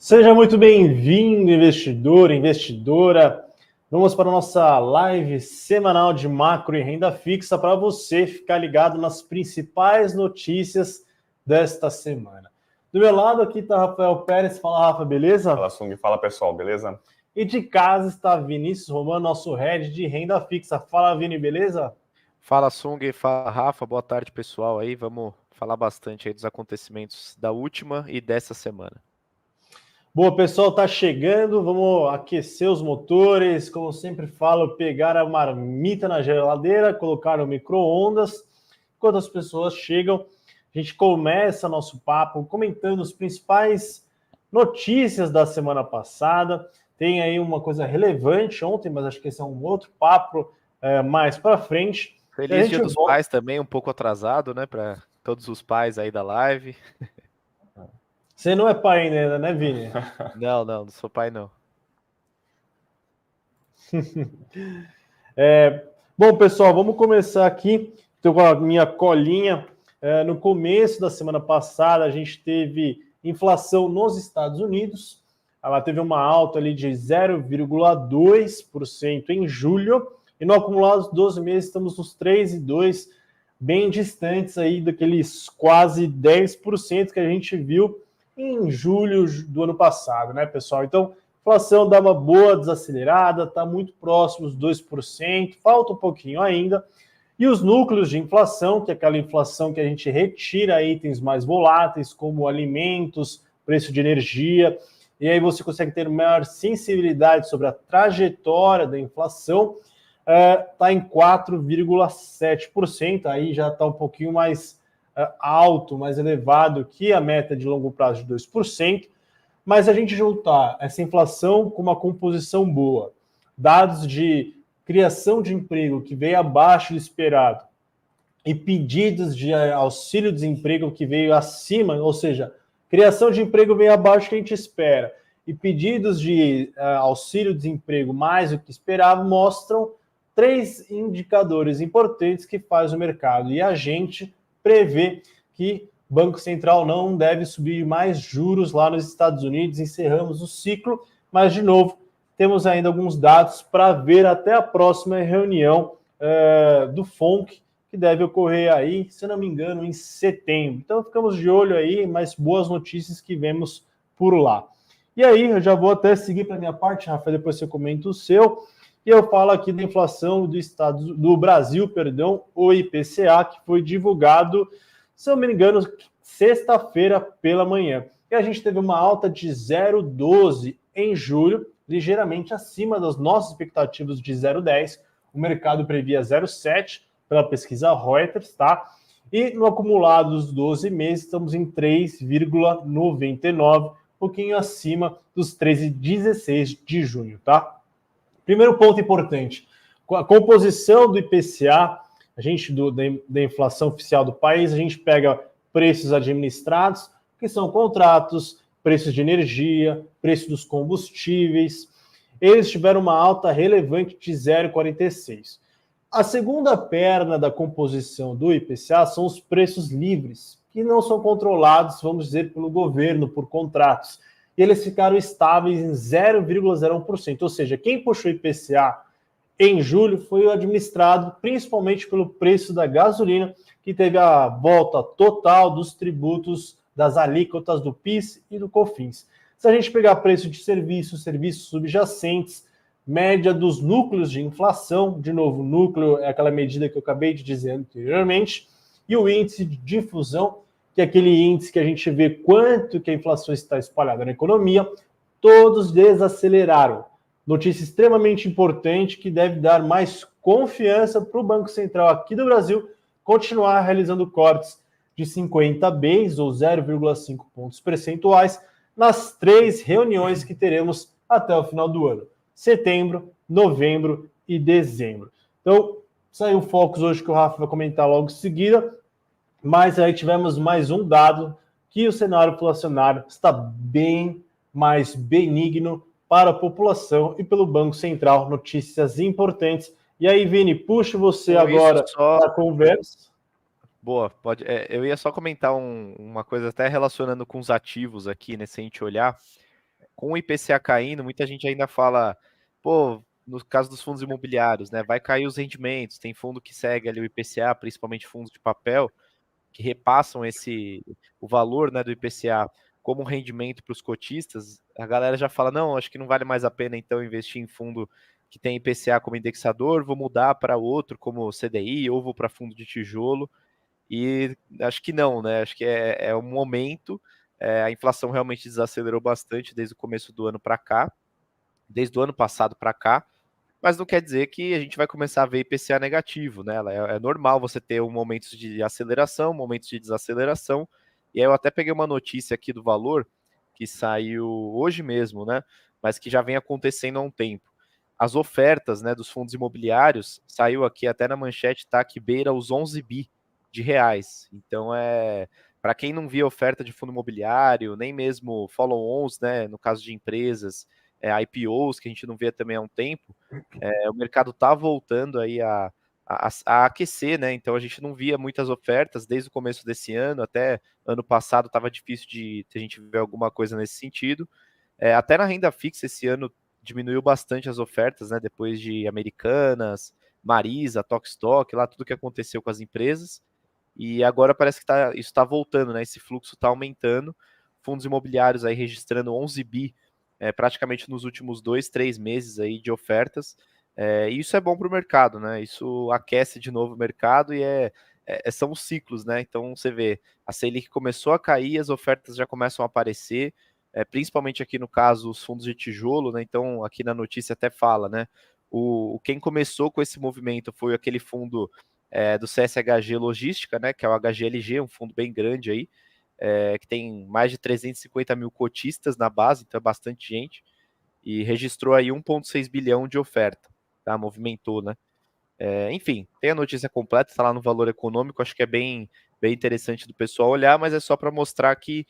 Seja muito bem-vindo, investidor, investidora. Vamos para a nossa live semanal de macro e renda fixa para você ficar ligado nas principais notícias desta semana. Do meu lado aqui está Rafael Pérez. Fala, Rafa, beleza? Fala, Sung. Fala, pessoal, beleza? E de casa está Vinícius Romano, nosso head de renda fixa. Fala, Vini, beleza? Fala, Sung. Fala, Rafa. Boa tarde, pessoal. Aí vamos falar bastante aí dos acontecimentos da última e dessa semana. Boa, pessoal, tá chegando, vamos aquecer os motores, como eu sempre falo, pegar a marmita na geladeira, colocar no micro-ondas. Enquanto as pessoas chegam, a gente começa nosso papo comentando as principais notícias da semana passada. Tem aí uma coisa relevante ontem, mas acho que esse é um outro papo mais para frente. Feliz Dia dos Pais também, um pouco atrasado, né, para todos os pais aí da live. Você não é pai ainda, né, Vini? Não sou pai, não. Bom, pessoal, vamos começar aqui. Estou com a minha colinha. No começo da semana passada, a gente teve inflação nos Estados Unidos. Ela teve uma alta ali de 0,2% em julho. E no acumulado dos 12 meses, estamos nos 3,2%, bem distantes aí daqueles quase 10% que a gente viu em julho do ano passado, né, pessoal? Então, a inflação dá uma boa desacelerada, está muito próximo dos 2%, falta um pouquinho ainda. E os núcleos de inflação, que é aquela inflação que a gente retira itens mais voláteis, como alimentos, preço de energia, e aí você consegue ter maior sensibilidade sobre a trajetória da inflação, está em 4,7%, aí já está um pouquinho mais alto, mais elevado que a meta de longo prazo de 2%, mas a gente juntar essa inflação com uma composição boa, dados de criação de emprego que veio abaixo do esperado e pedidos de auxílio-desemprego que veio acima, ou seja, criação de emprego veio abaixo do que a gente espera e pedidos de auxílio-desemprego mais do que esperava, mostram 3 indicadores importantes que faz o mercado e a gente prevê que o Banco Central não deve subir mais juros lá nos Estados Unidos. Encerramos o ciclo, mas, de novo, temos ainda alguns dados para ver até a próxima reunião do FONC, que deve ocorrer aí, se não me engano, em setembro. Então, ficamos de olho aí, mas boas notícias que vemos por lá. E aí, eu já vou até seguir para a minha parte, Rafa, depois você comenta o seu. E eu falo aqui da inflação do Brasil, o IPCA, que foi divulgado, se eu não me engano, sexta-feira pela manhã. E a gente teve uma alta de 0,12 em julho, ligeiramente acima das nossas expectativas de 0,10. O mercado previa 0,7 pela pesquisa Reuters, tá? E no acumulado dos 12 meses, estamos em 3,99, um pouquinho acima dos 13,16 de junho, tá? Primeiro ponto importante, a composição do IPCA, a gente da inflação oficial do país, a gente pega preços administrados, que são contratos, preços de energia, preço dos combustíveis. Eles tiveram uma alta relevante de 0,46. A segunda perna da composição do IPCA são os preços livres, que não são controlados, vamos dizer, pelo governo, por contratos. E eles ficaram estáveis em 0,01%. Ou seja, quem puxou o IPCA em julho foi o administrado principalmente pelo preço da gasolina, que teve a volta total dos tributos das alíquotas do PIS e do COFINS. Se a gente pegar preço de serviços subjacentes, média dos núcleos de inflação, de novo, núcleo é aquela medida que eu acabei de dizer anteriormente, e o índice de difusão, que é aquele índice que a gente vê quanto que a inflação está espalhada na economia, todos desaceleraram. Notícia extremamente importante que deve dar mais confiança para o Banco Central aqui do Brasil continuar realizando cortes de 50 base ou 0,5 pontos percentuais nas 3 reuniões que teremos até o final do ano. Setembro, novembro e dezembro. Então, saiu o Focus hoje que o Rafa vai comentar logo em seguida. Mas aí tivemos mais um dado que o cenário inflacionário está bem mais benigno para a população e pelo Banco Central. Notícias importantes. E aí, Vini, puxo você Com agora só... para a conversa. Boa, pode. Eu ia só comentar uma coisa até relacionando com os ativos aqui, né? Se a gente olhar, com o IPCA caindo, muita gente ainda fala, pô, no caso dos fundos imobiliários, né, vai cair os rendimentos, tem fundo que segue ali o IPCA, principalmente fundos de papel, que repassam o valor, né, do IPCA como rendimento para os cotistas, a galera já fala, não, acho que não vale mais a pena então investir em fundo que tem IPCA como indexador, vou mudar para outro como CDI ou vou para fundo de tijolo, e acho que não, né, acho que é um momento, a inflação realmente desacelerou bastante desde o começo do ano para cá, desde o ano passado para cá, mas não quer dizer que a gente vai começar a ver IPCA negativo, né? É normal você ter momentos de aceleração, momentos de desaceleração. E aí eu até peguei uma notícia aqui do Valor, que saiu hoje mesmo, né? Mas que já vem acontecendo há um tempo. As ofertas, né, dos fundos imobiliários, saiu aqui até na manchete, tá? Que beira os 11 bi de reais. Então para quem não via oferta de fundo imobiliário, nem mesmo follow-ons, né? No caso de empresas, IPOs, que a gente não via também há um tempo, o mercado está voltando aí a aquecer, né? Então a gente não via muitas ofertas desde o começo desse ano, até ano passado estava difícil de a gente ver alguma coisa nesse sentido. Até na renda fixa esse ano diminuiu bastante as ofertas, né? Depois de Americanas, Marisa, Tokstok, lá tudo que aconteceu com as empresas. E agora parece que isso está voltando, né? Esse fluxo está aumentando. Fundos imobiliários aí registrando 11 bi praticamente nos últimos 2, 3 meses aí de ofertas. E isso é bom para o mercado, né? Isso aquece de novo o mercado e são os ciclos, né? Então você vê, a Selic começou a cair, as ofertas já começam a aparecer, principalmente aqui no caso os fundos de tijolo, né? Então aqui na notícia até fala, né? Quem começou com esse movimento foi aquele fundo do CSHG Logística, né? Que é o HGLG, um fundo bem grande aí, que tem mais de 350 mil cotistas na base, então é bastante gente, e registrou aí 1,6 bilhão de oferta, tá? Movimentou, né? Enfim, tem a notícia completa, está lá no Valor Econômico, acho que é bem interessante do pessoal olhar, mas é só para mostrar que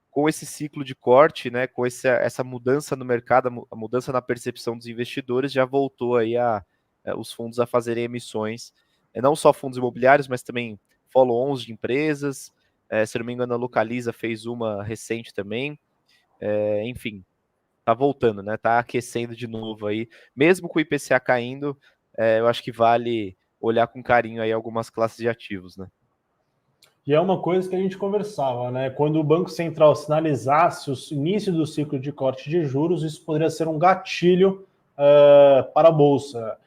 com esse ciclo de corte, né, com essa mudança no mercado, a mudança na percepção dos investidores, já voltou aí os fundos a fazerem emissões, não só fundos imobiliários, mas também follow-ons de empresas, se não me engano a Localiza fez uma recente também, enfim, tá voltando, né, tá aquecendo de novo aí, mesmo com o IPCA caindo, eu acho que vale olhar com carinho aí algumas classes de ativos, né. E é uma coisa que a gente conversava, né? Quando o Banco Central sinalizasse o início do ciclo de corte de juros, isso poderia ser um gatilho para a Bolsa.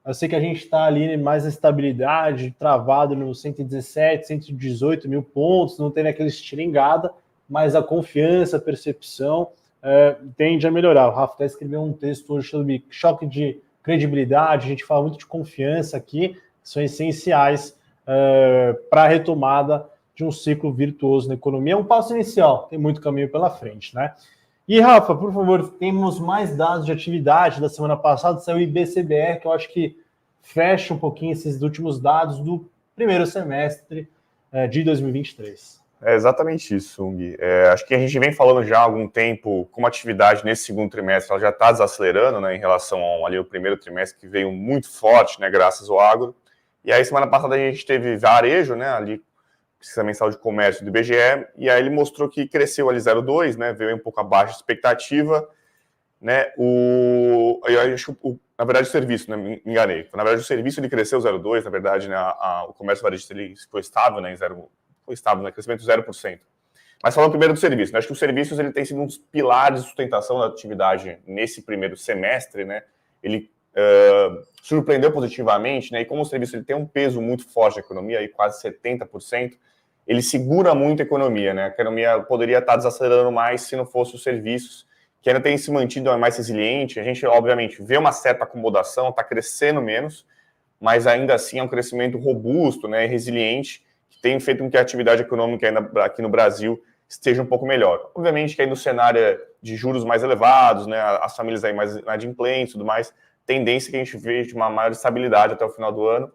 Eu sei que a gente está ali mais na estabilidade, travado no 117, 118 mil pontos, não tem aquele estilingada, mas a confiança, a percepção tende a melhorar. O Rafa até escreveu um texto hoje sobre choque de credibilidade, a gente fala muito de confiança aqui, que são essenciais para a retomada de um ciclo virtuoso na economia. É um passo inicial, tem muito caminho pela frente, né? E, Rafa, por favor, temos mais dados de atividade da semana passada, saiu o IBCBR, que eu acho que fecha um pouquinho esses últimos dados do primeiro semestre de 2023. É exatamente isso, Sung. Acho que a gente vem falando já há algum tempo como a atividade nesse segundo trimestre ela já está desacelerando, né, em relação ao primeiro trimestre, que veio muito forte, né, graças ao agro. E aí, semana passada, a gente teve varejo, né, ali, pesquisa mensal de comércio do IBGE, e aí ele mostrou que cresceu ali 0,2, né, veio um pouco abaixo da expectativa, né, eu acho que, na verdade, o serviço, né, me enganei. Na verdade, o serviço ele cresceu 0,2, na verdade, né, o comércio varejista ele foi estável, né, foi estável, né, crescimento 0%. Mas falando primeiro do serviço, né, acho que os serviços ele tem sido um dos pilares de sustentação da atividade nesse primeiro semestre, né, ele surpreendeu positivamente, né? E como o serviço ele tem um peso muito forte na economia, aí quase 70%, ele segura muito a economia, né? A economia poderia estar desacelerando mais se não fosse os serviços, que ainda tem se mantido mais resiliente. A gente, obviamente, vê uma certa acomodação, está crescendo menos, mas ainda assim é um crescimento robusto, né? E resiliente, que tem feito com que a atividade econômica ainda aqui no Brasil esteja um pouco melhor. Obviamente que aí no cenário de juros mais elevados, né? As famílias aí mais inadimplentes e tudo mais, tendência que a gente vê de uma maior estabilidade até o final do ano,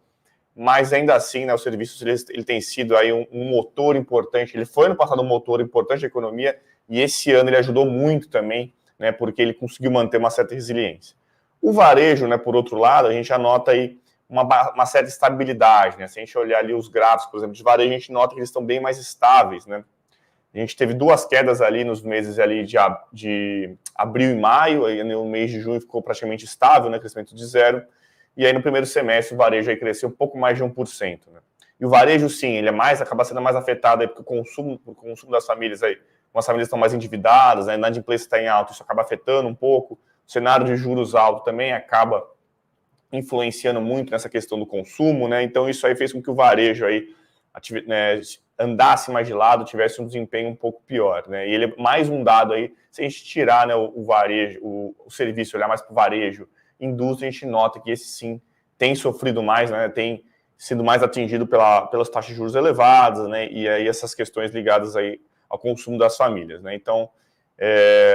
mas ainda assim, né, os serviços ele tem sido aí um motor importante, ele foi no passado um motor importante da economia, e esse ano ele ajudou muito também, né, porque ele conseguiu manter uma certa resiliência. O varejo, né, por outro lado, a gente anota aí uma certa estabilidade, né, se a gente olhar ali os gráficos, por exemplo, de varejo, a gente nota que eles estão bem mais estáveis, né, A gente teve 2 quedas ali nos meses ali de abril e maio, aí no mês de junho ficou praticamente estável, né, crescimento de 0, e aí no primeiro semestre o varejo aí cresceu um pouco mais de 1%, né. E o varejo, sim, ele acaba sendo mais afetado aí porque o consumo das famílias aí, as famílias estão mais endividadas, né, a inadimplência está em alta, isso acaba afetando um pouco, o cenário de juros alto também acaba influenciando muito nessa questão do consumo, né, então isso aí fez com que o varejo aí, né, andasse mais de lado, tivesse um desempenho um pouco pior, né? E ele é mais um dado aí, se a gente tirar, né, o varejo, o serviço, olhar mais para o varejo, indústria, a gente nota que esse sim tem sofrido mais, né? Tem sido mais atingido pelas taxas de juros elevadas, né? E aí essas questões ligadas aí ao consumo das famílias, né? Então,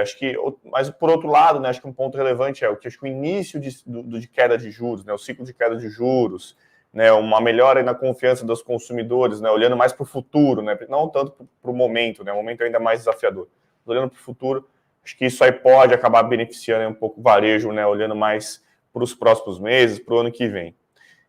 acho que, mas por outro lado, né, acho que um ponto relevante é acho que o início de queda de juros, né? O ciclo de queda de juros, né, uma melhora na confiança dos consumidores, né, olhando mais para o futuro, né, não tanto para o momento, né, o momento é ainda mais desafiador, olhando para o futuro, acho que isso aí pode acabar beneficiando um pouco o varejo, né, olhando mais para os próximos meses, para o ano que vem.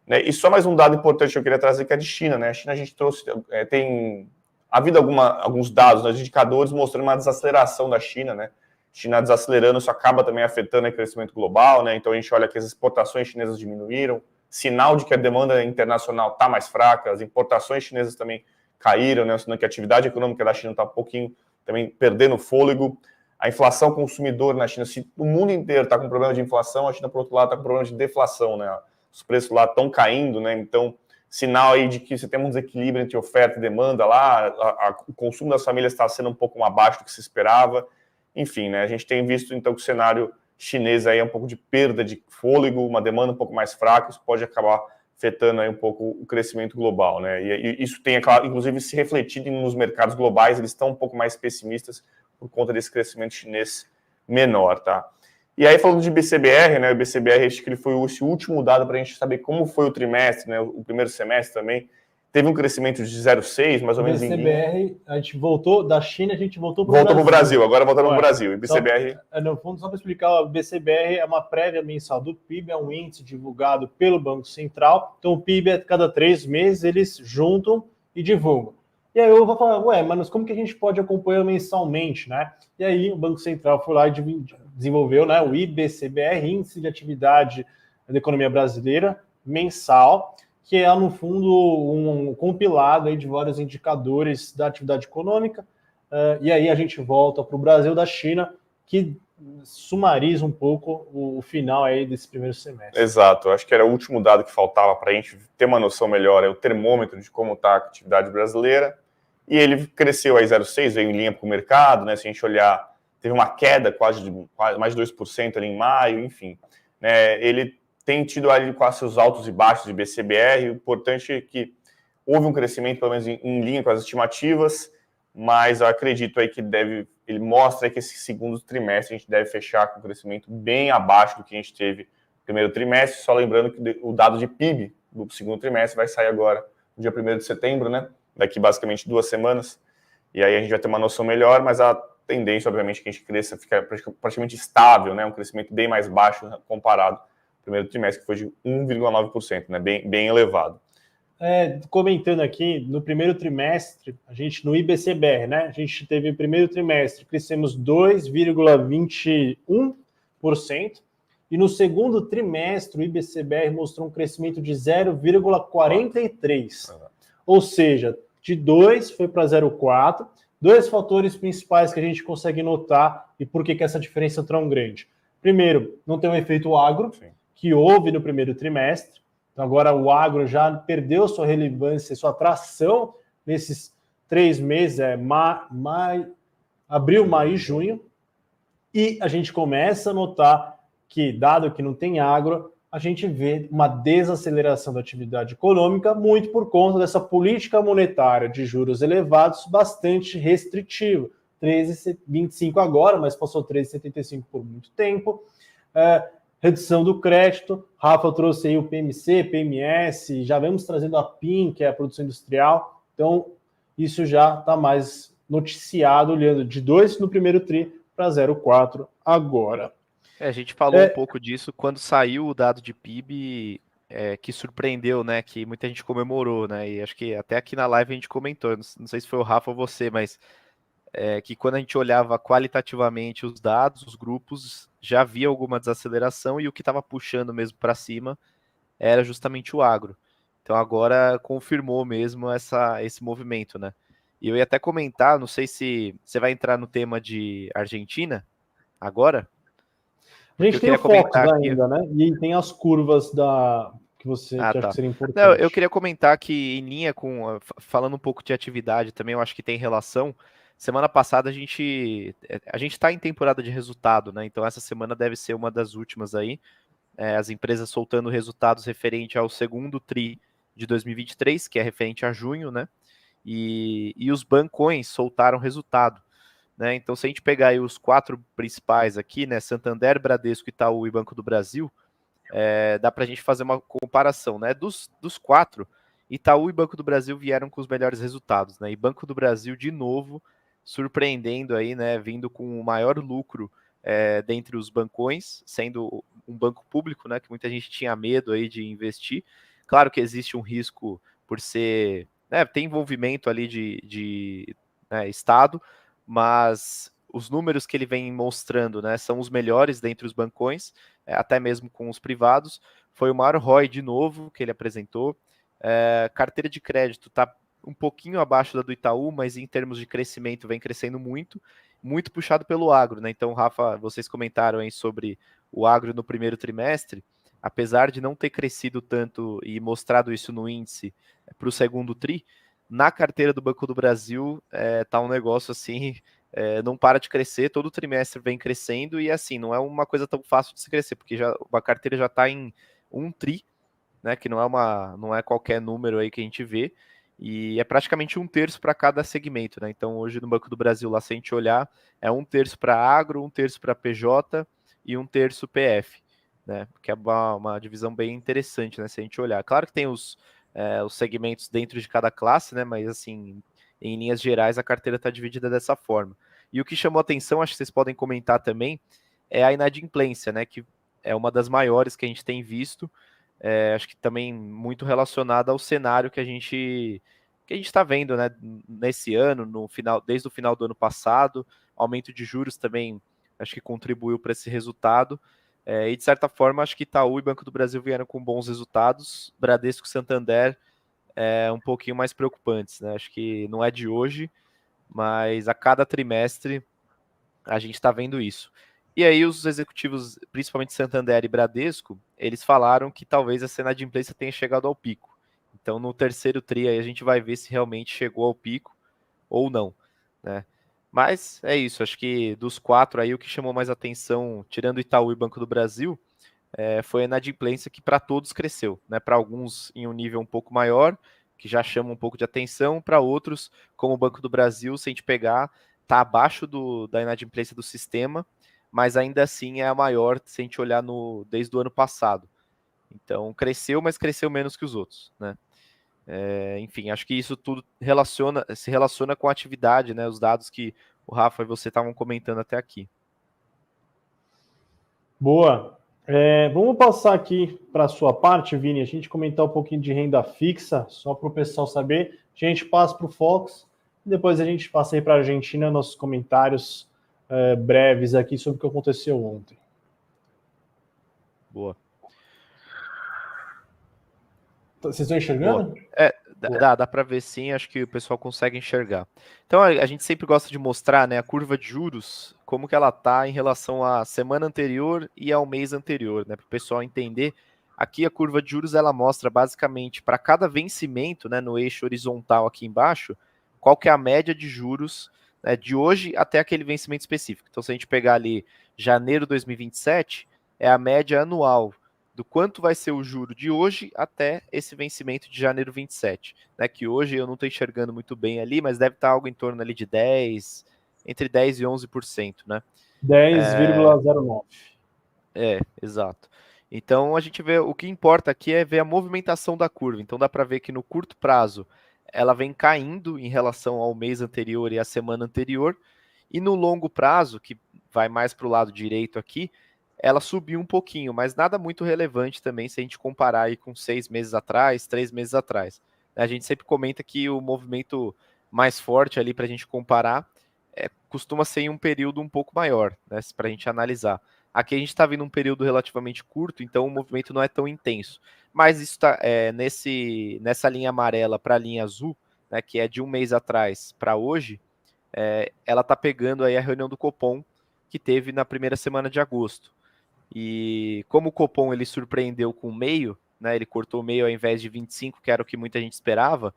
Né, e só mais um dado importante que eu queria trazer, que é de China, né, a China a gente trouxe, tem havido alguns dados, né, indicadores mostrando uma desaceleração da China, né, China desacelerando, isso acaba também afetando o crescimento global, né, então a gente olha que as exportações chinesas diminuíram, sinal de que a demanda internacional está mais fraca, as importações chinesas também caíram, né, que a atividade econômica da China está um pouquinho também perdendo fôlego, a inflação consumidor na China, se o mundo inteiro está com problema de inflação, a China, por outro lado, está com problema de deflação, né, os preços lá estão caindo, né, então, sinal aí de que você tem um desequilíbrio entre oferta e demanda lá, o consumo das famílias está sendo um pouco abaixo do que se esperava, enfim, né, a gente tem visto, então, que o cenário chinês aí é um pouco de perda de fôlego, uma demanda um pouco mais fraca, isso pode acabar afetando aí um pouco o crescimento global, né? E isso tem, inclusive, se refletido nos mercados globais, eles estão um pouco mais pessimistas por conta desse crescimento chinês menor, tá? E aí, falando de BCBR, né? O BCBR, acho que ele foi esse último dado para a gente saber como foi o trimestre, né? O primeiro semestre também. Teve um crescimento de 0,6, mais ou menos em linha. BCBR, a gente voltou da China, a gente voltou para o Voltou Brasil. para o Brasil, agora voltando para o Brasil. E BCBR... No fundo, só para explicar, o BCBR é uma prévia mensal do PIB, é um índice divulgado pelo Banco Central. Então, o PIB, a cada 3 meses, eles juntam e divulgam. E aí eu vou falar, mas como que a gente pode acompanhar mensalmente, né? E aí o Banco Central foi lá e desenvolveu, né, o IBCBR, Índice de Atividade da Economia Brasileira, mensal, que é, no fundo, um compilado aí de vários indicadores da atividade econômica, e aí a gente volta para o Brasil da China, que sumariza um pouco o final aí desse primeiro semestre. Exato, acho que era o último dado que faltava para a gente ter uma noção melhor, é o termômetro de como está a atividade brasileira, e ele cresceu aí 0,6, veio em linha com o mercado, né, se a gente olhar, teve uma queda quase mais de 2% ali em maio, enfim, né, ele tem tido ali quase seus altos e baixos de BCBR, o importante é que houve um crescimento, pelo menos em linha com as estimativas, mas eu acredito aí que ele mostra que esse segundo trimestre a gente deve fechar com um crescimento bem abaixo do que a gente teve no primeiro trimestre, só lembrando que o dado de PIB do segundo trimestre vai sair agora no dia 1º de setembro, né? Daqui basicamente 2 semanas, e aí a gente vai ter uma noção melhor, mas a tendência, obviamente, que a gente cresça, fica praticamente estável, né? Um crescimento bem mais baixo comparado primeiro trimestre, que foi de 1,9%, né? Bem elevado. Comentando aqui, no primeiro trimestre, a gente, no IBCBR, né? A gente teve o primeiro trimestre, crescemos 2,21%, e no segundo trimestre, o IBCBR mostrou um crescimento de 0,43%. Ou seja, de 2 foi para 0,4%. 2 fatores principais que a gente consegue notar e por que essa diferença é tão grande. Primeiro, não tem um efeito agro, sim, que houve no primeiro trimestre. Então, agora o agro já perdeu sua relevância, sua atração nesses 3 meses, abril, maio e junho. E a gente começa a notar que, dado que não tem agro, a gente vê uma desaceleração da atividade econômica, muito por conta dessa política monetária de juros elevados, bastante restritiva. 13,25 agora, mas passou 13,75 por muito tempo. Redução do crédito, Rafa trouxe aí o PMC, PMS, já vamos trazendo a PIN, que é a produção industrial, então isso já está mais noticiado, olhando de 2 no primeiro TRI para 0,4 agora. A gente falou um pouco disso quando saiu o dado de PIB, que surpreendeu, né, que muita gente comemorou, né, e acho que até aqui na live a gente comentou, não sei se foi o Rafa ou você, mas que quando a gente olhava qualitativamente os dados, os grupos, já havia alguma desaceleração e o que estava puxando mesmo para cima era justamente o agro. Então agora confirmou mesmo esse movimento, né? E eu ia até comentar, não sei se você vai entrar no tema de Argentina agora, A porque gente eu tem o queria Fox comentar aqui. ainda, né? E tem as curvas que você Ah, que acha que tá. seria Não, eu importante. queria comentar que em linha com, falando um pouco de atividade também, eu acho que tem relação. Semana passada a gente está em temporada de resultado, né? Então essa semana deve ser uma das últimas aí. As empresas soltando resultados referente ao segundo tri de 2023, que é referente a junho, né? E os bancões soltaram resultado, né? Então se a gente pegar aí os 4 principais aqui, né? Santander, Bradesco, Itaú e Banco do Brasil, dá para a gente fazer uma comparação, né? Dos 4, Itaú e Banco do Brasil vieram com os melhores resultados, né? E Banco do Brasil, de novo, surpreendendo aí, né? Vindo com o maior lucro dentre os bancões, sendo um banco público, né? Que muita gente tinha medo aí de investir. Claro que existe um risco por ser, né, tem envolvimento ali de Estado, mas os números que ele vem mostrando, né, são os melhores dentre os bancões, até mesmo com os privados. Foi o maior ROI de novo que ele apresentou. Carteira de crédito está um pouquinho abaixo da do Itaú, mas em termos de crescimento vem crescendo muito, muito puxado pelo agro, né? Então, Rafa, vocês comentaram aí sobre o agro no primeiro trimestre, apesar de não ter crescido tanto e mostrado isso no índice para o segundo tri, na carteira do Banco do Brasil tá um negócio assim, não para de crescer, todo trimestre vem crescendo e assim, não é uma coisa tão fácil de se crescer, porque a carteira já está em um tri, né, que não é qualquer número aí que a gente vê, e é praticamente um terço para cada segmento, né? Então hoje no Banco do Brasil, lá se a gente olhar, é um terço para agro, um terço para PJ e um terço PF, né? Que é uma divisão bem interessante, né? Se a gente olhar. Claro que tem os segmentos dentro de cada classe, né? Mas assim, em linhas gerais, a carteira está dividida dessa forma. E o que chamou atenção, acho que vocês podem comentar também, é a inadimplência, né? Que é uma das maiores que a gente tem visto. Acho que também muito relacionada ao cenário que a gente está vendo, né, nesse ano, no final, desde o final do ano passado, aumento de juros também acho que contribuiu para esse resultado. E de certa forma, acho que Itaú e Banco do Brasil vieram com bons resultados, Bradesco e Santander um pouquinho mais preocupantes, né? Acho que não é de hoje, mas a cada trimestre a gente está vendo isso. E aí os executivos, principalmente Santander e Bradesco, eles falaram que talvez a inadimplência tenha chegado ao pico. Então no terceiro tri aí a gente vai ver se realmente chegou ao pico ou não, né? Mas é isso, acho que dos 4 aí o que chamou mais atenção, tirando Itaú e Banco do Brasil, foi a inadimplência que para todos cresceu, né? Para alguns em um nível um pouco maior, que já chama um pouco de atenção, para outros, como o Banco do Brasil, se a gente pegar, está abaixo da inadimplência do sistema, mas ainda assim é a maior se a gente olhar desde o ano passado. Então cresceu, mas cresceu menos que os outros, né? Enfim, acho que isso tudo se relaciona com a atividade, né? Os dados que o Rafa e você estavam comentando até aqui. Boa. Vamos passar aqui para a sua parte, Vini, a gente comentar um pouquinho de renda fixa, só para o pessoal saber. A gente passa para o Fox, depois a gente passa aí para a Argentina, nossos comentários breves aqui sobre o que aconteceu ontem. Boa. Vocês estão Boa. enxergando? Dá para ver sim, acho que o pessoal consegue enxergar. Então a gente sempre gosta de mostrar, né, a curva de juros, como que ela tá em relação à semana anterior e ao mês anterior, né, para o pessoal entender. Aqui a curva de juros ela mostra basicamente para cada vencimento, né, no eixo horizontal aqui embaixo, qual que é a média de juros, né, de hoje até aquele vencimento específico. Então se a gente pegar ali janeiro de 2027, é a média anual do quanto vai ser o juro de hoje até esse vencimento de janeiro 27, né? Que hoje eu não estou enxergando muito bem ali, mas deve estar algo em torno ali de 10, entre 10 e 11%, né? 10,09. Exato. Então a gente vê, o que importa aqui é ver a movimentação da curva. Então dá para ver que no curto prazo ela vem caindo em relação ao mês anterior e à semana anterior, e no longo prazo, que vai mais para o lado direito aqui, ela subiu um pouquinho, mas nada muito relevante também se a gente comparar aí com 6 meses atrás, 3 meses atrás. A gente sempre comenta que o movimento mais forte ali para a gente comparar costuma ser em um período um pouco maior, né, para a gente analisar. Aqui a gente está vindo um período relativamente curto, então o movimento não é tão intenso. Mas isso está nessa linha amarela para a linha azul, né, que é de um mês atrás para hoje, ela está pegando aí a reunião do Copom que teve na primeira semana de agosto. E como o Copom ele surpreendeu com meio, né, ele cortou meio ao invés de 25, que era o que muita gente esperava,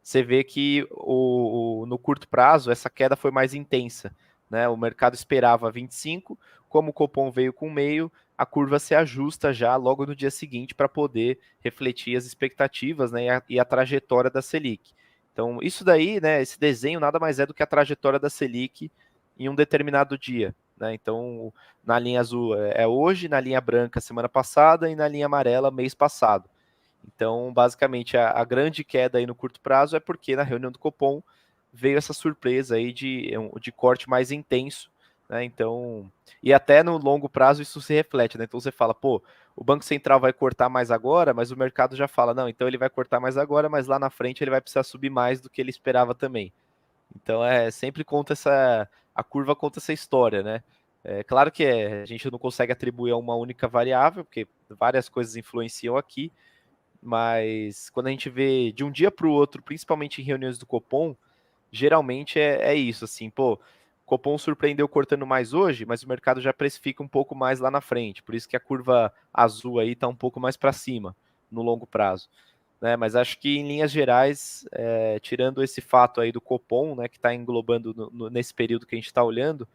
você vê que no curto prazo essa queda foi mais intensa, né? O mercado esperava 25, como o Copom veio com meio, a curva se ajusta já logo no dia seguinte para poder refletir as expectativas, né, e a trajetória da Selic. Então, isso daí, né, esse desenho nada mais é do que a trajetória da Selic em um determinado dia, né? Então, na linha azul é hoje, na linha branca semana passada e na linha amarela mês passado. Então, basicamente, a grande queda aí no curto prazo é porque na reunião do Copom veio essa surpresa aí de corte mais intenso, né? Então, e até no longo prazo isso se reflete, né? Então você fala, pô, o Banco Central vai cortar mais agora, mas o mercado já fala, não, então ele vai cortar mais agora, mas lá na frente ele vai precisar subir mais do que ele esperava também. Então sempre conta a curva conta essa história, né? É claro que a gente não consegue atribuir a uma única variável, porque várias coisas influenciam aqui, mas quando a gente vê de um dia para o outro, principalmente em reuniões do Copom, geralmente é isso, assim, pô, Copom surpreendeu cortando mais hoje, mas o mercado já precifica um pouco mais lá na frente, por isso que a curva azul aí está um pouco mais para cima no longo prazo. Né, mas acho que em linhas gerais, tirando esse fato aí do Copom, né, que está englobando nesse período que a gente está olhando,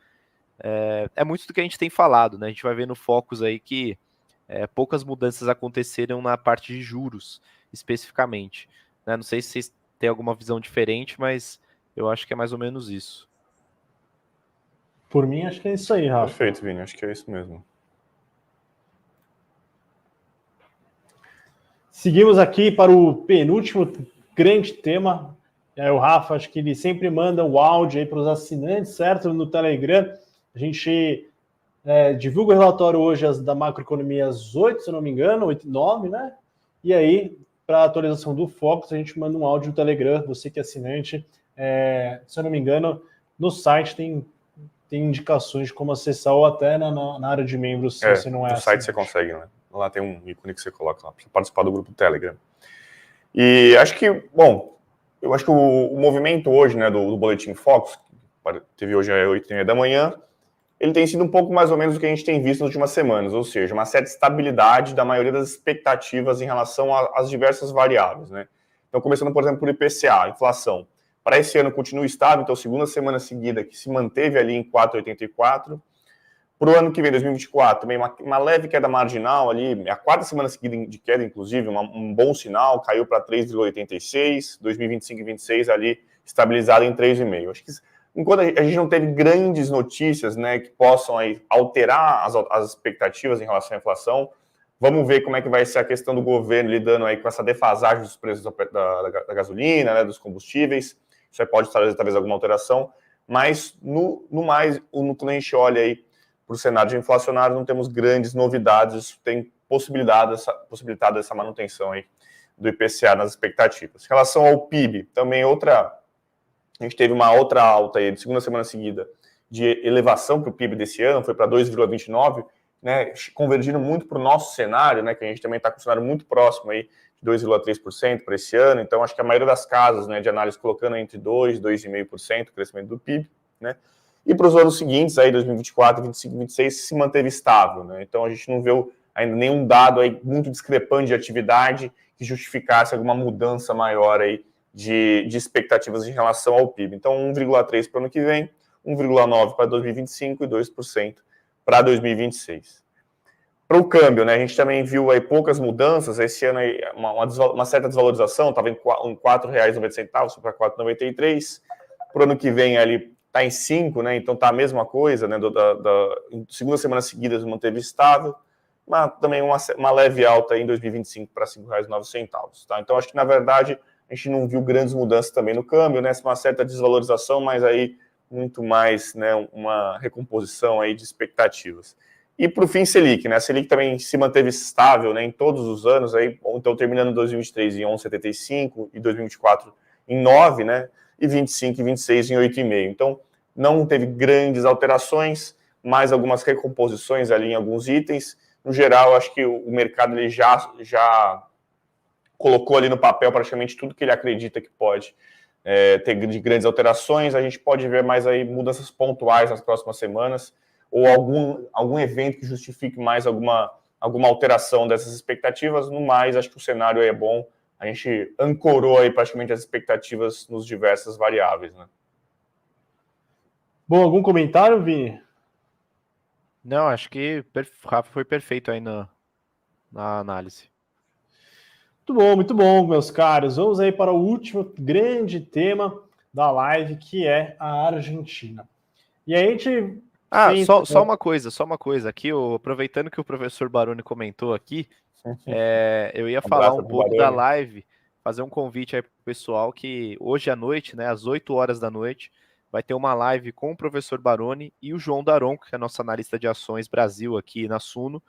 é muito do que a gente tem falado, né? A gente vai ver no Focus aí que poucas mudanças aconteceram na parte de juros, especificamente. Né? Não sei se vocês têm alguma visão diferente, mas eu acho que é mais ou menos isso. Por mim, acho que é isso aí, Rafa. Perfeito, Vini, acho que é isso mesmo. Seguimos aqui para o penúltimo grande tema. O Rafa, acho que ele sempre manda o áudio aí para os assinantes, certo? No Telegram. A gente divulga o relatório hoje da macroeconomia às 8, se eu não me engano, 8 e 9, né? E aí, para a atualização do Focus, a gente manda um áudio no Telegram, você que é assinante. Se eu não me engano, no site tem indicações de como acessar ou até na área de membros, se você não é assinante. No site você consegue, né? Lá tem um ícone que você coloca lá para participar do grupo do Telegram. E acho que, eu acho que o movimento hoje, né, do Boletim Focus, que teve hoje às 8h30 da manhã, ele tem sido um pouco mais ou menos o que a gente tem visto nas últimas semanas, ou seja, uma certa estabilidade da maioria das expectativas em relação às diversas variáveis, né? Então, começando, por exemplo, por IPCA, inflação. Para esse ano continua estável, então segunda semana seguida que se manteve ali em 4,84. Para o ano que vem, 2024, também uma leve queda marginal ali, a quarta semana seguida de queda, inclusive, um bom sinal, caiu para 3,86, 2025 e 2026 ali estabilizado em 3,5. Acho que enquanto a gente não teve grandes notícias, né, que possam aí alterar as expectativas em relação à inflação, vamos ver como é que vai ser a questão do governo lidando aí com essa defasagem dos preços da gasolina, né, dos combustíveis. Isso aí pode trazer talvez alguma alteração, mas quando a gente olha aí para o cenário de inflacionário, não temos grandes novidades, isso tem possibilitado essa manutenção aí do IPCA nas expectativas. Em relação ao PIB, também a gente teve uma outra alta aí de segunda semana seguida de elevação para o PIB desse ano, foi para 2,29, né, convergindo muito para o nosso cenário, né, que a gente também está com um cenário muito próximo aí de 2,3% para esse ano, então acho que a maioria das casas, né, de análise colocando entre 2% e 2,5% o crescimento do PIB, né, e para os anos seguintes, aí 2024, 2025, 2026, se manteve estável, né, então a gente não viu ainda nenhum dado aí muito discrepante de atividade que justificasse alguma mudança maior aí de expectativas em relação ao PIB. Então, 1,3% para o ano que vem, 1,9% para 2025 e 2% para 2026. Para o câmbio, né, a gente também viu aí poucas mudanças. Esse ano aí, uma certa desvalorização, estava em R$ 4,90 para R$ 4,93. Para o ano que vem ali está em 5, né, então está a mesma coisa, né, segunda semana seguida manteve estável, mas também uma leve alta em 2025 para R$ 5,09. Tá? Então, acho que, na verdade, a gente não viu grandes mudanças também no câmbio, né? Uma certa desvalorização, mas aí muito mais, né, uma recomposição aí de expectativas. E por fim, Selic, né? A Selic também se manteve estável, né, em todos os anos, aí, então terminando 2023 em 11,75 e 2024 em 9, né? E 25 e 26 em 8,5. Então, não teve grandes alterações, mais algumas recomposições ali em alguns itens. No geral, acho que o mercado ele já colocou ali no papel praticamente tudo que ele acredita que pode ter de grandes alterações. A gente pode ver mais aí mudanças pontuais nas próximas semanas, ou algum evento que justifique mais alguma alteração dessas expectativas. No mais, acho que o cenário aí é bom. A gente ancorou aí praticamente as expectativas nos diversas variáveis, né? Bom, algum comentário, Vini? Não, acho que o Rafa foi perfeito aí na análise. Muito bom, meus caros. Vamos aí para o último grande tema da live, que é a Argentina. E aí a gente... Só uma coisa. Aqui, aproveitando que o professor Baroni comentou aqui, eu ia falar um pouco da live, fazer um convite aí para o pessoal que hoje à noite, né, às 8 horas da noite, vai ter uma live com o professor Baroni e o João Daronco, que é nosso analista de ações Brasil aqui na Suno.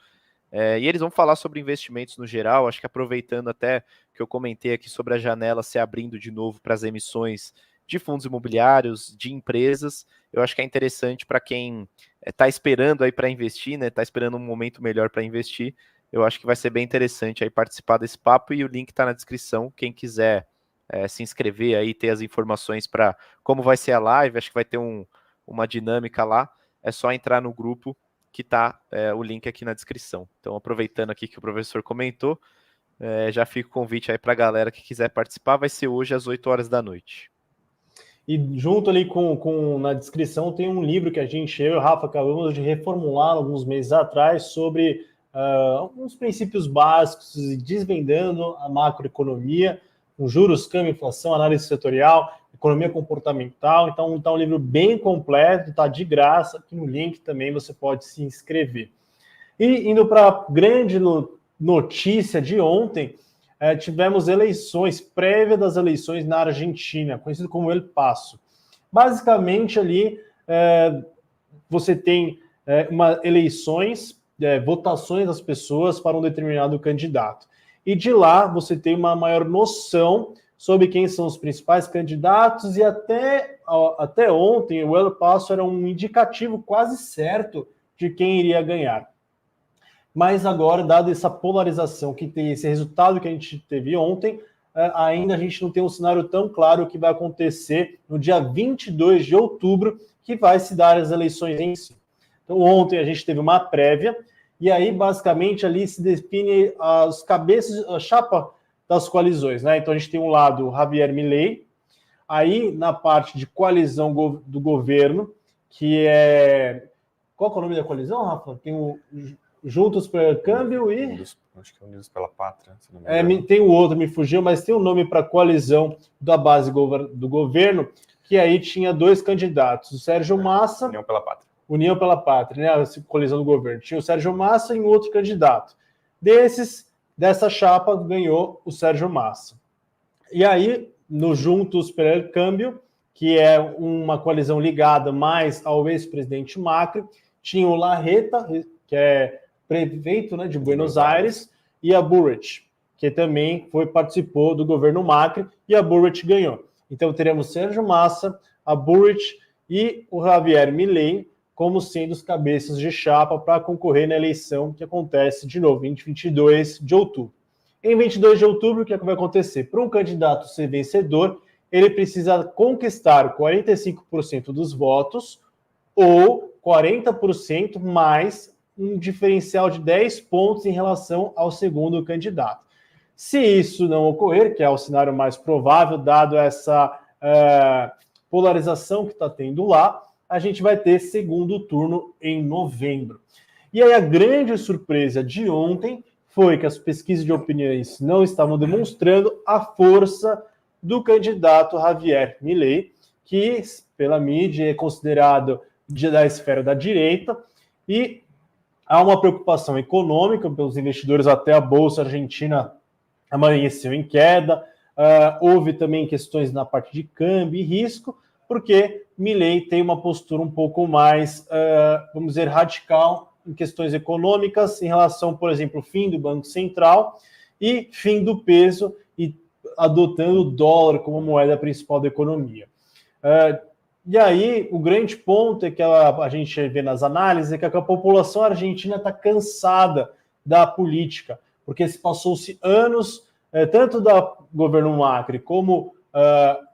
E eles vão falar sobre investimentos no geral, acho que aproveitando até que eu comentei aqui sobre a janela se abrindo de novo para as emissões de fundos imobiliários, de empresas, eu acho que é interessante para quem está esperando aí para investir, né? Está esperando um momento melhor para investir. Eu acho que vai ser bem interessante aí participar desse papo e o link está na descrição. Quem quiser se inscrever aí, ter as informações para como vai ser a live, acho que vai ter uma dinâmica lá. É só entrar no grupo que está o link aqui na descrição. Então, aproveitando aqui que o professor comentou, já fica o convite aí para a galera que quiser participar. Vai ser hoje às 8 horas da noite. E junto ali na descrição tem um livro que eu e o Rafa acabamos de reformular alguns meses atrás sobre alguns princípios básicos e desvendando a macroeconomia, com juros, câmbio, inflação, análise setorial, economia comportamental. Então tá um livro bem completo, tá de graça, aqui no link também você pode se inscrever. E indo para a grande notícia de ontem, tivemos eleições, prévia das eleições na Argentina, conhecido como El Paso. Basicamente ali você tem eleições, votações das pessoas para um determinado candidato. E de lá você tem uma maior noção sobre quem são os principais candidatos, e até ontem o El Paso era um indicativo quase certo de quem iria ganhar. Mas agora, dada essa polarização que tem, esse resultado que a gente teve ontem, ainda a gente não tem um cenário tão claro que vai acontecer no dia 22 de outubro, que vai se dar as eleições em si. Então ontem a gente teve uma prévia, e aí basicamente ali se define as cabeças, a chapa das coalizões, né? Então a gente tem um lado o Javier Milei, aí na parte de coalizão do governo, que é... Qual que é o nome da coalizão, Rafa? Tem o Juntos pelo Câmbio e... Acho que é Unidos pela Pátria. Se não me engano. Tem o outro, me fugiu, mas tem um nome para coalizão da base do governo, que aí tinha dois candidatos, o Sérgio Massa... União pela Pátria. União pela Pátria, né? A coalizão do governo. Tinha o Sérgio Massa e um outro candidato. Dessa chapa ganhou o Sérgio Massa. E aí, no Juntos pelo Câmbio, que é uma coalizão ligada mais ao ex-presidente Macri, tinha o Larreta, que é prefeito, né, de Buenos Aires, e a Burrich, que também participou do governo Macri, e a Burrich ganhou. Então teremos Sérgio Massa, a Burrich e o Javier Milei como sendo os cabeças de chapa para concorrer na eleição que acontece de novo em 22 de outubro. Em 22 de outubro, o que é que vai acontecer? Para um candidato ser vencedor, ele precisa conquistar 45% dos votos ou 40% mais um diferencial de 10 pontos em relação ao segundo candidato. Se isso não ocorrer, que é o cenário mais provável, dado essa polarização que está tendo lá, a gente vai ter segundo turno em novembro. E aí a grande surpresa de ontem foi que as pesquisas de opiniões não estavam demonstrando a força do candidato Javier Milei, que pela mídia é considerado da esfera da direita, e há uma preocupação econômica pelos investidores, até a Bolsa Argentina amanheceu em queda, houve também questões na parte de câmbio e risco, porque Milei tem uma postura um pouco mais, vamos dizer, radical em questões econômicas, em relação, por exemplo, fim do Banco Central e fim do peso, e adotando o dólar como moeda principal da economia. E aí, o grande ponto é que a gente vê nas análises é que a população argentina está cansada da política, porque se passou-se anos, tanto do governo Macri como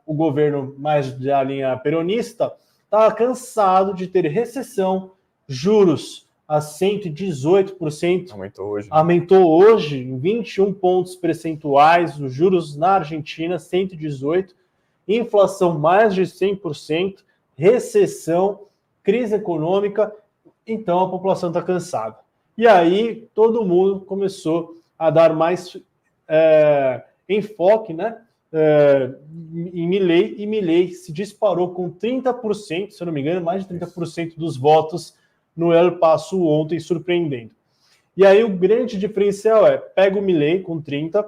o governo mais da linha peronista, estava cansado de ter recessão, juros a 118%. Aumentou hoje. Aumentou hoje em 21 pontos percentuais, os juros na Argentina, 118%, inflação mais de 100%, recessão, crise econômica, então a população está cansada. E aí todo mundo começou a dar mais enfoque, né, em Milei, e Milei se disparou com 30%, se eu não me engano, mais de 30% dos votos no El Paso ontem, surpreendendo. E aí o grande diferencial pega o Milei com 30%,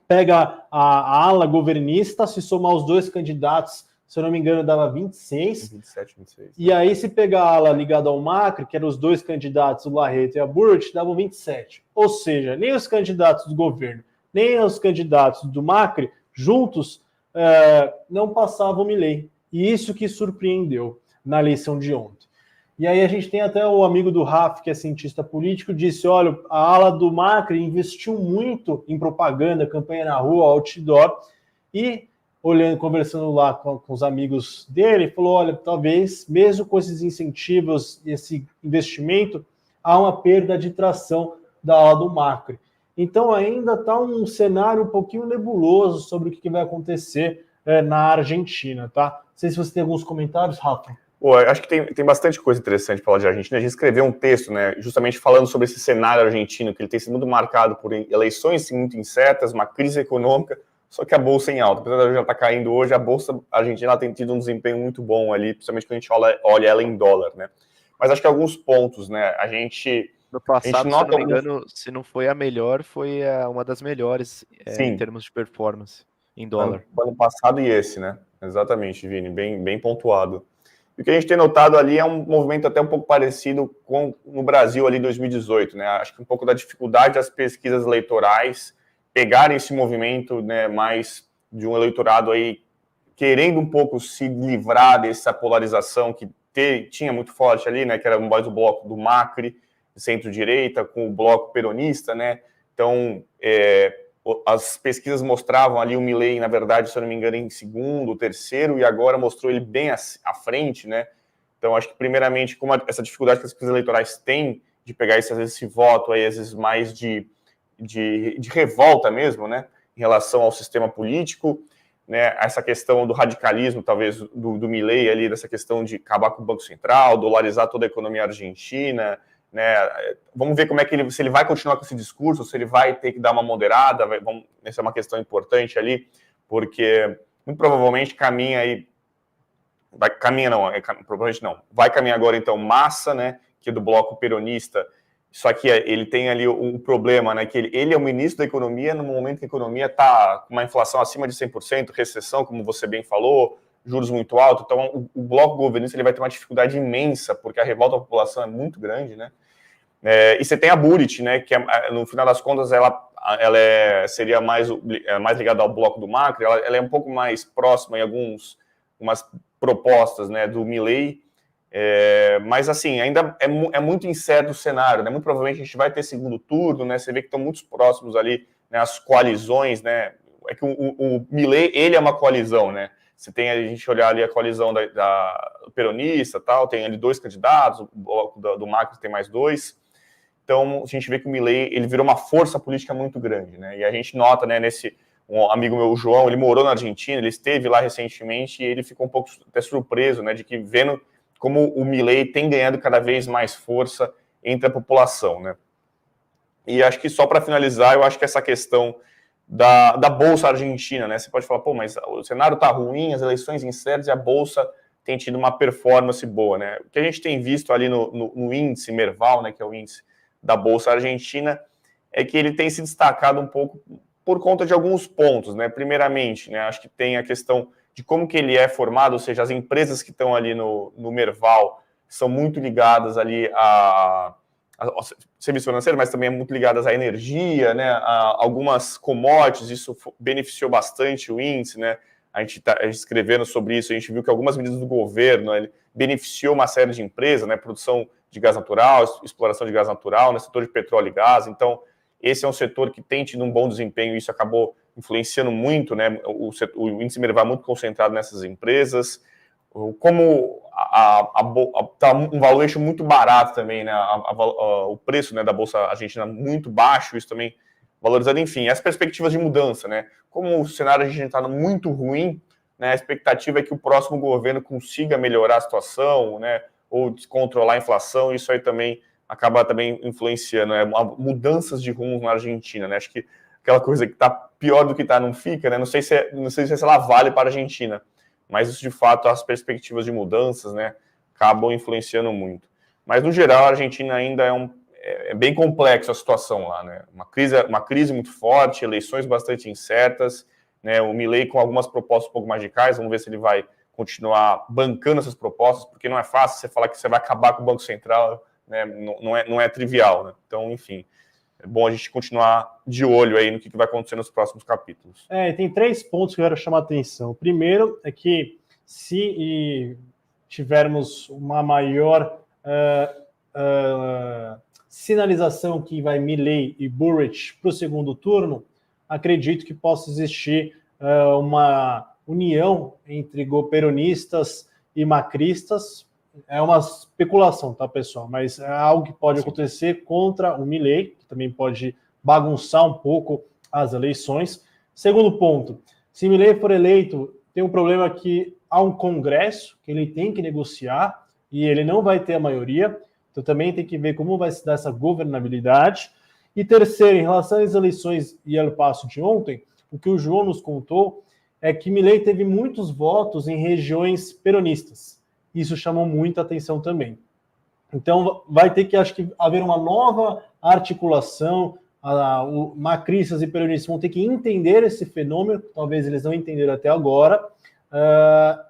pega a ala governista, se somar os dois candidatos, se eu não me engano, dava 26. 27, 26. E aí, se pegar a ala ligada ao Macri, que eram os dois candidatos, o Larreta e a Burrit, davam 27. Ou seja, nem os candidatos do governo, nem os candidatos do Macri, juntos, não passavam o Milei. E isso que surpreendeu na eleição de ontem. E aí a gente tem até o amigo do Raf, que é cientista político, disse, olha, a ala do Macri investiu muito em propaganda, campanha na rua, outdoor, e olhando, conversando lá com os amigos dele, falou, olha, talvez, mesmo com esses incentivos, esse investimento, há uma perda de tração da ala do Macri. Então ainda está um cenário um pouquinho nebuloso sobre o que vai acontecer na Argentina, tá? Não sei se você tem alguns comentários, Rafa. Pô, acho que tem bastante coisa interessante para falar de Argentina. A gente escreveu um texto, né, justamente falando sobre esse cenário argentino, que ele tem sido muito marcado por eleições muito incertas, uma crise econômica, só que a bolsa em alta. Apesar de já estar caindo hoje, a bolsa argentina tem tido um desempenho muito bom ali, principalmente quando a gente olha ela em dólar, né? Mas acho que alguns pontos, né, a gente... No passado, nota, se não me engano, se não foi a melhor, foi uma das melhores em termos de performance em dólar. Ano passado e esse, né? Exatamente, Vini, bem pontuado. E o que a gente tem notado ali é um movimento até um pouco parecido com no Brasil ali em 2018, né? Acho que um pouco da dificuldade das pesquisas eleitorais pegarem esse movimento, né, mais de um eleitorado aí querendo um pouco se livrar dessa polarização que tinha muito forte ali, né? Que era mais o bloco do Macri, centro-direita, com o bloco peronista, né? Então, as pesquisas mostravam ali o Milei, na verdade, se eu não me engano, em segundo, terceiro, e agora mostrou ele bem à frente, né? Então, acho que, primeiramente, como essa dificuldade que as pesquisas eleitorais têm de pegar esse voto aí, às vezes, mais de revolta mesmo, né? Em relação ao sistema político, né? Essa questão do radicalismo, talvez, do Milei ali, dessa questão de acabar com o Banco Central, dolarizar toda a economia argentina, né? Vamos ver como é que se ele vai continuar com esse discurso, se ele vai ter que dar uma moderada, essa é uma questão importante ali, porque muito provavelmente vai caminhar agora então Massa, né, que é do bloco peronista, só que ele tem ali um problema, né, que ele é o ministro da economia no momento que a economia está com uma inflação acima de 100%, recessão, como você bem falou, juros muito altos, então o bloco governista ele vai ter uma dificuldade imensa, porque a revolta da população é muito grande, né? E você tem a Burrit, né, que no final das contas ela seria mais ligada ao bloco do Macri, ela é um pouco mais próxima em umas propostas, né, do Milei, mas assim, ainda é muito incerto o cenário, né? Muito provavelmente a gente vai ter segundo turno, né? Você vê que estão muito próximos ali, né, as coalizões, né? É que o Milei, ele é uma coalizão, né? Você tem a gente olhar ali a coalizão da peronista, tal, tem ali dois candidatos, o bloco do Macri tem mais dois. Então, a gente vê que o Milei, ele virou uma força política muito grande, né? E a gente nota, né, um amigo meu, o João, ele morou na Argentina, ele esteve lá recentemente e ele ficou um pouco até surpreso, né, de que vendo como o Milei tem ganhado cada vez mais força entre a população, né? E acho que só para finalizar, eu acho que essa questão da Bolsa Argentina, né? Você pode falar, pô, mas o cenário tá ruim, as eleições incertas e a Bolsa tem tido uma performance boa, né? O que a gente tem visto ali no índice Merval, né, que é o índice da Bolsa Argentina, é que ele tem se destacado um pouco por conta de alguns pontos, né? Primeiramente, né, acho que tem a questão de como que ele é formado, ou seja, as empresas que estão ali no Merval são muito ligadas ali a serviço financeiro, mas também muito ligadas à energia, né, a algumas commodities, isso beneficiou bastante o índice, né, a gente escrevendo sobre isso, a gente viu que algumas medidas do governo, ele beneficiou uma série de empresas, né, produção de gás natural, exploração de gás natural, no setor de petróleo e gás. Então, esse é um setor que tem tido um bom desempenho, e isso acabou influenciando muito, né, o índice Merval muito concentrado nessas empresas. Como tá um valuation muito barato também, né, o preço, né, da Bolsa Argentina muito baixo, isso também valorizando, enfim, as perspectivas de mudança, né, como o cenário argentino está muito ruim, né, a expectativa é que o próximo governo consiga melhorar a situação, né, ou controlar a inflação, isso aí também acaba também influenciando, né, mudanças de rumo na Argentina, né, acho que aquela coisa que está pior do que está não fica, né, não sei se ela vale para a Argentina, mas isso, de fato, as perspectivas de mudanças, né, acabam influenciando muito. Mas, no geral, a Argentina ainda é bem complexa a situação lá, né? Uma crise muito forte, eleições bastante incertas, né? O Milei com algumas propostas um pouco mais radicais, vamos ver se ele vai continuar bancando essas propostas, porque não é fácil você falar que você vai acabar com o Banco Central, né? Não é trivial, né? Então, enfim, é bom a gente continuar de olho aí no que vai acontecer nos próximos capítulos. Tem 3 pontos que eu quero chamar a atenção. O primeiro é que se tivermos uma maior sinalização que vai Milei e Burrich para o segundo turno, acredito que possa existir uma união entre peronistas e macristas. É uma especulação, tá, pessoal? Mas é algo que pode acontecer contra o Milei, que também pode bagunçar um pouco as eleições. Segundo ponto, se Milei for eleito, tem um problema que há um Congresso que ele tem que negociar e ele não vai ter a maioria, então também tem que ver como vai se dar essa governabilidade. E terceiro, em relação às eleições e ao passo de ontem, o que o João nos contou é que Milei teve muitos votos em regiões peronistas. Isso chamou muita atenção também. Então vai ter que, acho que, haver uma nova articulação. Macristas e peronistas vão ter que entender esse fenômeno, talvez eles não entenderam até agora,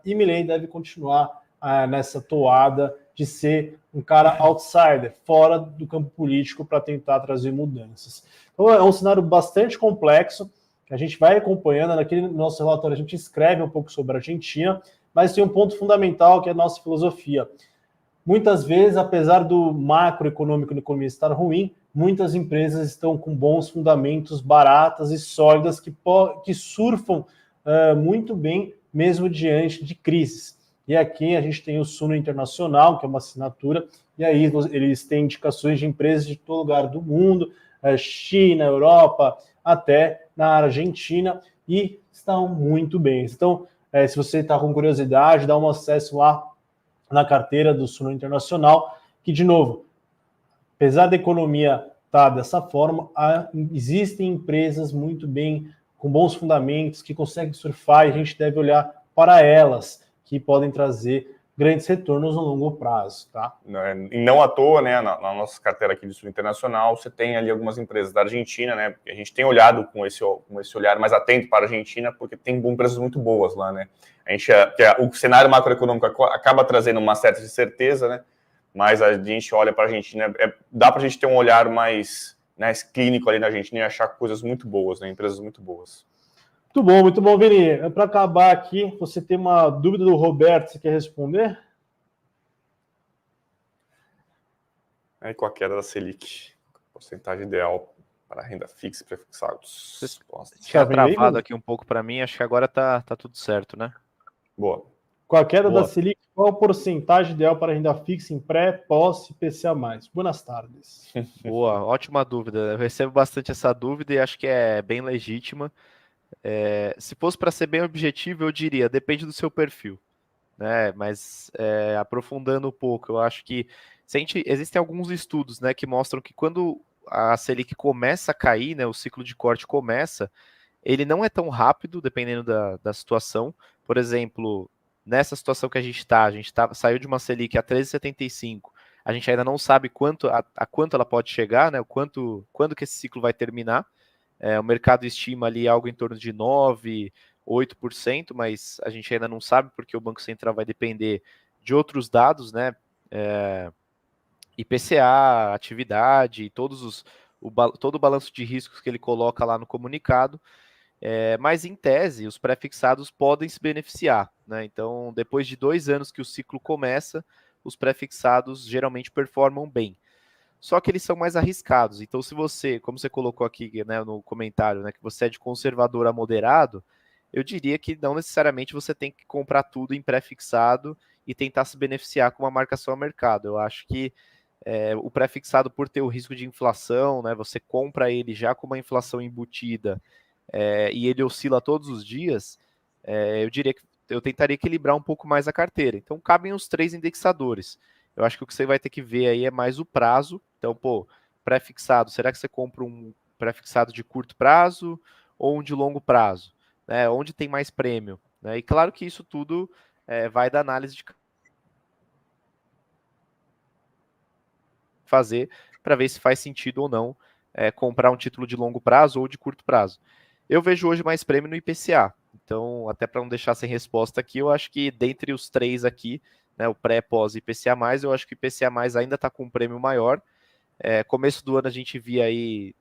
e Milei deve continuar nessa toada de ser um cara outsider, fora do campo político, para tentar trazer mudanças. Então é um cenário bastante complexo, que a gente vai acompanhando. Naquele nosso relatório a gente escreve um pouco sobre a Argentina, mas tem um ponto fundamental que é a nossa filosofia. Muitas vezes, apesar do macroeconômico da economia estar ruim, muitas empresas estão com bons fundamentos, baratas e sólidas, que surfam muito bem, mesmo diante de crises. E aqui a gente tem o Suno Internacional, que é uma assinatura, e aí eles têm indicações de empresas de todo lugar do mundo, China, Europa, até na Argentina, e estão muito bem. Então, se você está com curiosidade, dá um acesso lá na carteira do Suno Internacional, que, de novo, apesar da economia estar dessa forma, existem empresas muito bem, com bons fundamentos, que conseguem surfar, e a gente deve olhar para elas, que podem trazer grandes retornos no longo prazo, tá? E não à toa, né, na nossa carteira aqui do Sul Internacional, você tem ali algumas empresas da Argentina, né, a gente tem olhado com esse olhar mais atento para a Argentina, porque tem empresas muito boas lá, né, o cenário macroeconômico acaba trazendo uma certa incerteza, né, mas a gente olha para a Argentina, dá para a gente ter um olhar mais, né, clínico ali na Argentina e achar coisas muito boas, né, empresas muito boas. Muito bom, Vini. Para acabar aqui, você tem uma dúvida do Roberto, você quer responder? Com a queda da Selic, porcentagem ideal para renda fixa e prefixados. Tinha travado aqui um pouco para mim, acho que agora tá tudo certo, né? Boa. Com a queda da Selic, qual a porcentagem ideal para renda fixa em pré, pós e PCA+? Boas tardes. Boa, ótima dúvida. Eu recebo bastante essa dúvida e acho que é bem legítima. Se fosse para ser bem objetivo, eu diria, depende do seu perfil, né? Mas aprofundando um pouco, eu acho que existem alguns estudos, né, que mostram que quando a Selic começa a cair, né, o ciclo de corte começa, ele não é tão rápido, dependendo da situação. Por exemplo, nessa situação que a gente saiu de uma Selic a 13,75, a gente ainda não sabe a quanto ela pode chegar, né, quando que esse ciclo vai terminar. O mercado estima ali algo em torno de 9%, 8%, mas a gente ainda não sabe, porque o Banco Central vai depender de outros dados, né? IPCA, atividade, todo o balanço de riscos que ele coloca lá no comunicado. Mas, em tese, os pré-fixados podem se beneficiar, né? Então, depois de 2 anos que o ciclo começa, os pré-fixados geralmente performam bem. Só que eles são mais arriscados. Então, se você, como você colocou aqui, né, no comentário, né, que você é de conservador a moderado, eu diria que não necessariamente você tem que comprar tudo em pré-fixado e tentar se beneficiar com uma marcação a mercado. Eu acho que o pré-fixado, por ter o risco de inflação, né, você compra ele já com uma inflação embutida e ele oscila todos os dias, eu diria que eu tentaria equilibrar um pouco mais a carteira. Então, cabem os 3 indexadores. Eu acho que o que você vai ter que ver aí é mais o prazo. Então, pré-fixado, será que você compra um pré-fixado de curto prazo ou um de longo prazo? Né? Onde tem mais prêmio? Né? E claro que isso tudo vai da análise de fazer para ver se faz sentido ou não comprar um título de longo prazo ou de curto prazo. Eu vejo hoje mais prêmio no IPCA. Então, até para não deixar sem resposta aqui, eu acho que dentre os 3 aqui, né, o pré, pós e IPCA+, eu acho que o IPCA+, ainda está com um prêmio maior. Começo do ano a gente via aí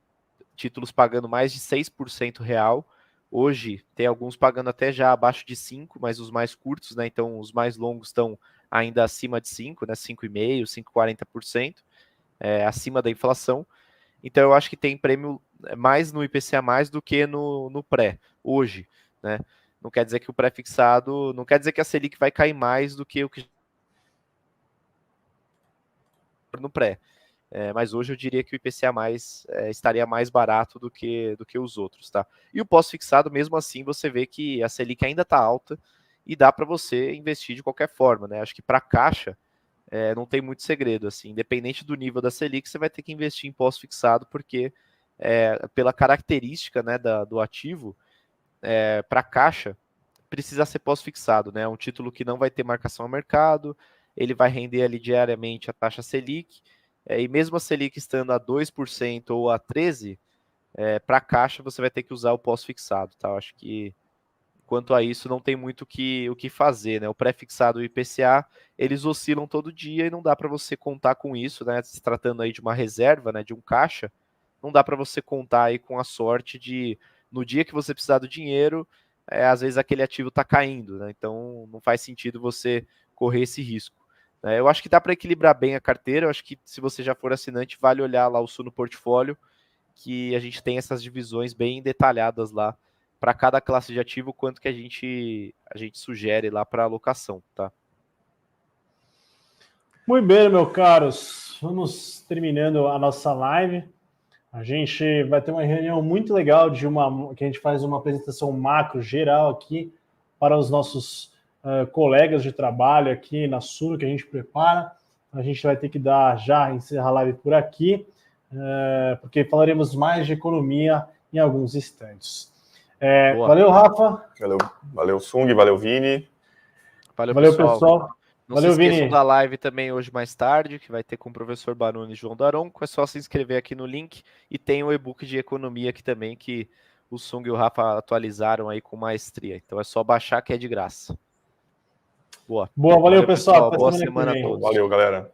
títulos pagando mais de 6% real. Hoje tem alguns pagando até já abaixo de 5%, mas os mais curtos, né, então os mais longos estão ainda acima de 5%, né, 5,5%, 5,40%, acima da inflação. Então eu acho que tem prêmio mais no IPCA mais do que no pré, hoje, né? Não quer dizer que o pré-fixado, não quer dizer que a Selic vai cair mais do que o que no pré. Mas hoje eu diria que o IPCA mais estaria mais barato do que os outros, tá? E o pós-fixado, mesmo assim, você vê que a Selic ainda está alta e dá para você investir de qualquer forma, né? Acho que para caixa não tem muito segredo, assim, independente do nível da Selic, você vai ter que investir em pós-fixado, porque pela característica, né, do ativo, para caixa, precisa ser pós-fixado, né? É um título que não vai ter marcação a mercado, ele vai render ali diariamente a taxa Selic, e mesmo a Selic estando a 2% ou a 13%, para caixa você vai ter que usar o pós-fixado, tá? Eu acho que quanto a isso não tem muito o que fazer, né? O pré-fixado e o IPCA, eles oscilam todo dia e não dá para você contar com isso, né? Se tratando aí de uma reserva, né, de um caixa, não dá para você contar aí com a sorte de, no dia que você precisar do dinheiro, às vezes aquele ativo está caindo, né? Então não faz sentido você correr esse risco. Né? Eu acho que dá para equilibrar bem a carteira, eu acho que se você já for assinante, vale olhar lá o Suno Portfólio, que a gente tem essas divisões bem detalhadas lá para cada classe de ativo, quanto que a gente sugere lá para alocação, tá? Muito bem, meus caros. Vamos terminando a nossa live. A gente vai ter uma reunião muito legal que a gente faz uma apresentação macro geral aqui para os nossos colegas de trabalho aqui na Suno que a gente prepara. A gente vai ter que encerrar a live por aqui, porque falaremos mais de economia em alguns instantes. Valeu, Rafa. Valeu, Sung, valeu, Vini. Valeu, pessoal. Não Valeu, se esqueçam Vini. da live também hoje mais tarde, que vai ter com o professor Baroni e João Daronco. É só se inscrever aqui no link e tem o e-book de economia aqui também, que o Sung e o Rafa atualizaram aí com maestria. Então é só baixar que é de graça. Boa. Valeu, pessoal. Boa semana a todos. Valeu, galera.